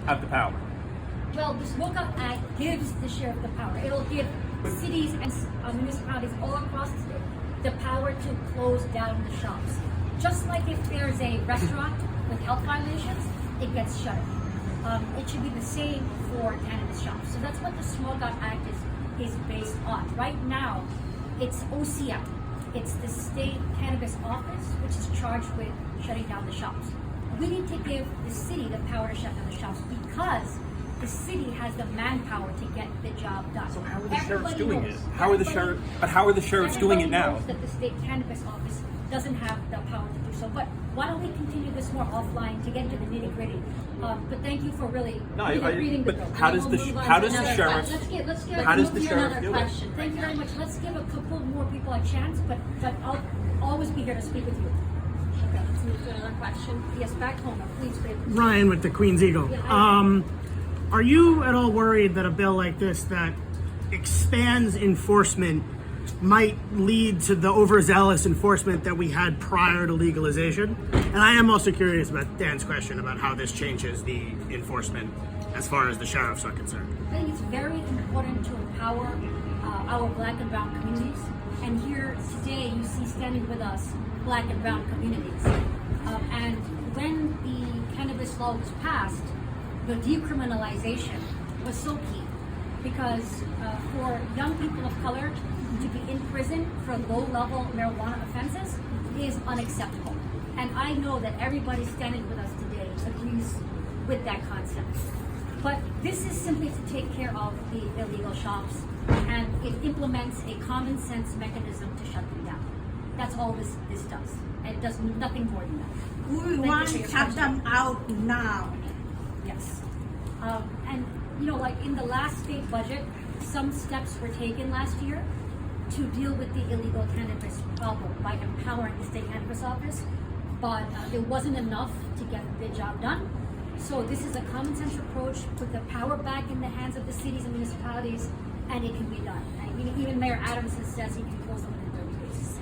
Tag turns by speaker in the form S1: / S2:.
S1: have the power?
S2: Well, the Smoke Out Act gives the sheriff the power. It'll give cities and municipalities all across the state the power to close down the shops. Just like if there's a restaurant with health violations, it gets shut. It should be the same for cannabis shops. So that's what the Smoke Out Act is based on. Right now, it's OCM. It's the state cannabis office, which is charged with shutting down the shops. We need to give the city the power to shut down the shops because the city has the manpower to get the job done.
S1: So how are the sheriffs
S2: Everybody
S1: doing
S2: knows-
S1: it? How are the sheriffs doing it
S2: everybody
S1: now?
S2: knows that the state cannabis office doesn't have the power to do so. But why don't we continue this more offline to get to the nitty gritty? But thank you for really reading the
S1: but
S2: bill.
S1: how does the sheriff?
S2: Let's
S1: How does the sheriff
S2: another
S1: do it?
S2: question. Thank you very much. Let's give a couple more people a chance, but I'll always be here to speak with you.
S3: Okay, let's move to another question.
S2: Yes, back home, please.
S4: Ryan with the Queen's Eagle. Are you at all worried that a bill like this that expands enforcement might lead to the overzealous enforcement that we had prior to legalization? And I am also curious about Dan's question about how this changes the enforcement as far as the sheriffs are concerned.
S2: I think it's very important to empower our Black and Brown communities. And here today, you see standing with us Black and Brown communities. And when the cannabis law was passed, the decriminalization was so key because for young people of color to be in prison for low-level marijuana offenses is unacceptable. And I know that everybody standing with us today agrees with that concept. But this is simply to take care of the illegal shops, and it implements a common sense mechanism to shut them down. That's all this does. And it does nothing more than that.
S3: We
S2: Thank
S3: want
S2: you
S3: to
S2: for your
S3: cut
S2: question.
S3: them out now.
S2: Yes. And, you know, like in the last state budget, some steps were taken last year to deal with the illegal cannabis problem by empowering the state cannabis office, but it wasn't enough to get the job done. So this is a common sense approach, put the power back in the hands of the cities and municipalities, and it can be done. And even Mayor Adams says he can close them in 30 days.